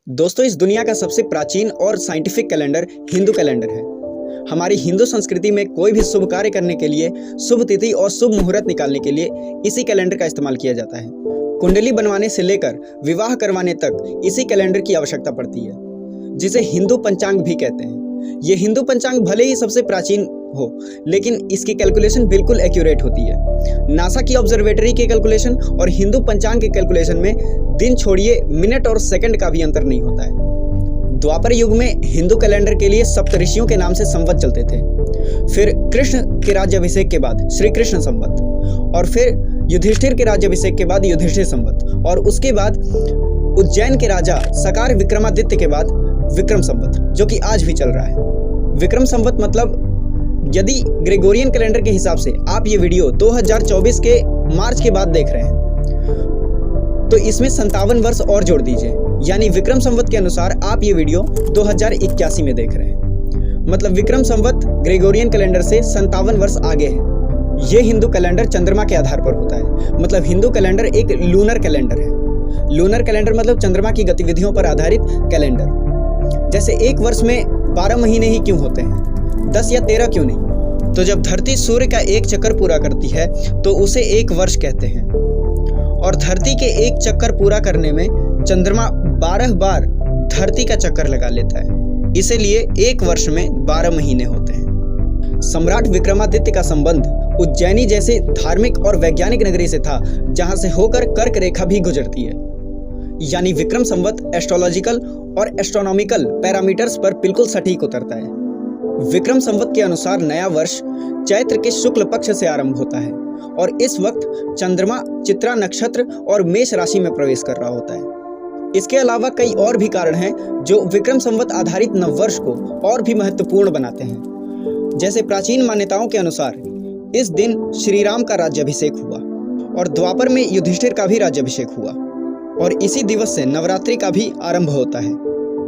दोस्तों, इस दुनिया का सबसे प्राचीन और साइंटिफिक कैलेंडर हिंदू कैलेंडर है। हमारी हिंदू संस्कृति में कोई भी शुभ कार्य करने के लिए, शुभ तिथि और शुभ मुहूर्त निकालने के लिए इसी कैलेंडर का इस्तेमाल किया जाता है। कुंडली बनवाने से लेकर विवाह करवाने तक इसी कैलेंडर की आवश्यकता पड़ती है, जिसे हिंदू पंचांग भी कहते हैं। ये हिंदू पंचांग भले ही सबसे प्राचीन हो, लेकिन इसकी कैलकुलेशन बिल्कुल एक्यूरेट होती है। नासा की ऑब्जर्वेटरी के कैलकुलेशन और हिंदू पंचांग के कैलकुलेशन में दिन छोड़िए मिनट और सेकंड का भी अंतर नहीं होता है। द्वापर युग में हिंदू कैलेंडर के लिए सप्तऋषियों के नाम से संवत चलते थे। फिर कृष्ण के राज्याभिषेक के बाद श्री कृष्ण संवत, और फिर युधिष्ठिर के राज्याभिषेक के बाद युधिष्ठिर संवत, और उसके बाद उज्जैन के राजा सकार विक्रमादित्य के बाद विक्रम संवत, जो कि आज भी चल रहा है। विक्रम संवत मतलब, यदि ग्रेगोरियन कैलेंडर के हिसाब से आप ये वीडियो 2024 के मार्च के बाद देख रहे हैं, तो इसमें 57 वर्ष और जोड़ दीजिए, यानी विक्रम संवत के अनुसार आप ये वीडियो 2081 में देख रहे हैं। मतलब विक्रम संवत ग्रेगोरियन कैलेंडर से 57 वर्ष आगे है। ये हिंदू कैलेंडर चंद्रमा के आधार पर होता है। मतलब हिंदू कैलेंडर एक लूनर कैलेंडर है। लूनर कैलेंडर मतलब चंद्रमा की गतिविधियों पर आधारित कैलेंडर। जैसे एक वर्ष में 12 महीने ही क्यों होते हैं, 10 या 13 क्यों नहीं? तो जब धरती सूर्य का एक चक्कर पूरा करती है तो उसे एक वर्ष कहते हैं, और धरती के एक चक्कर पूरा करने में चंद्रमा 12 बार धरती का चक्कर लगा लेता है। इसीलिए एक वर्ष में 12 महीने होते हैं। सम्राट विक्रमादित्य का संबंध उज्जैनी जैसे धार्मिक और वैज्ञानिक नगरी से था, जहां से होकर कर्क रेखा भी गुजरती है। यानी विक्रम संवत एस्ट्रोलॉजिकल और एस्ट्रोनॉमिकल पैरामीटर्स पर बिल्कुल सटीक उतरता है। विक्रम संवत के अनुसार नया वर्ष चैत्र के शुक्ल पक्ष से आरंभ होता है, और इस वक्त चंद्रमा चित्रा नक्षत्र और मेष राशि में प्रवेश कर रहा होता है। इसके अलावा कई और भी कारण हैं जो विक्रम संवत आधारित नववर्ष को और भी महत्वपूर्ण बनाते हैं। जैसे प्राचीन मान्यताओं के अनुसार इस दिन श्री राम का राज्याभिषेक हुआ, और द्वापर में युधिष्ठिर का भी राज्याभिषेक हुआ, और इसी दिवस से नवरात्रि का भी आरंभ होता है।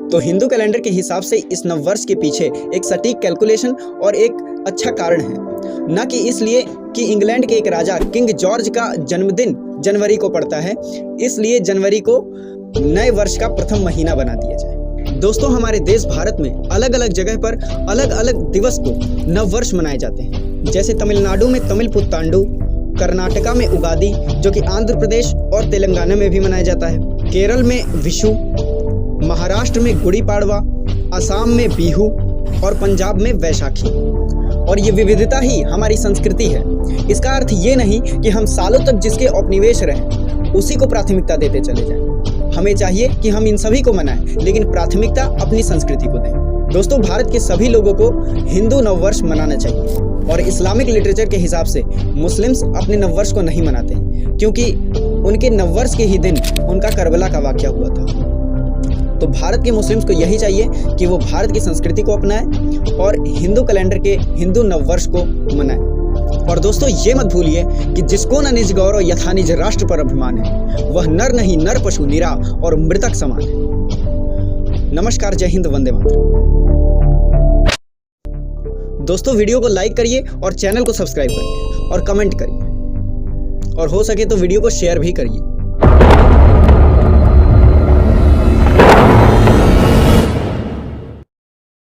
तो हिंदू कैलेंडर के हिसाब से इस नववर्ष के पीछे एक सटीक कैलकुलेशन और एक अच्छा कारण है, न कि इसलिए कि इंग्लैंड के एक राजा किंग जॉर्ज का जन्मदिन जनवरी को पड़ता है, इसलिए जनवरी को नए वर्ष का प्रथम महीना बना दिया जाए। दोस्तों, हमारे देश भारत में अलग अलग जगह पर अलग अलग दिवस को नववर्ष मनाए जाते हैं। जैसे तमिलनाडु में तमिल पुत्तांडु, कर्नाटका में उगादि, जो कि आंध्र प्रदेश और तेलंगाना में भी मनाया जाता है, केरल में विशु, महाराष्ट्र में गुड़ी पाड़वा, असम में बिहू और पंजाब में वैशाखी। और ये विविधता ही हमारी संस्कृति है। इसका अर्थ ये नहीं कि हम सालों तक जिसके औपनिवेश रहें उसी को प्राथमिकता देते चले जाएं। हमें चाहिए कि हम इन सभी को मनाएं, लेकिन प्राथमिकता अपनी संस्कृति को दें। दोस्तों, भारत के सभी लोगों को हिंदू नववर्ष मनाना चाहिए, और इस्लामिक लिटरेचर के हिसाब से मुस्लिम्स अपने नववर्ष को नहीं मनाते, क्योंकि उनके नववर्ष के ही दिन उनका करबला का वाकया हुआ था। तो भारत के मुस्लिम्स को यही चाहिए कि वो भारत की संस्कृति को अपनाएं और हिंदू कैलेंडर के हिंदू नववर्ष को मनाएं। और दोस्तों, ये मत भूलिए कि जिसको न निज गौरव यथा निज राष्ट्र पर अभिमान है, वह नर नहीं नर पशु निरा और मृतक समान है। नमस्कार, जय हिंद, वंदे मातरम। दोस्तों, वीडियो को लाइक करिए और चैनल को सब्सक्राइब करिए और कमेंट करिए, और हो सके तो वीडियो को शेयर भी करिए।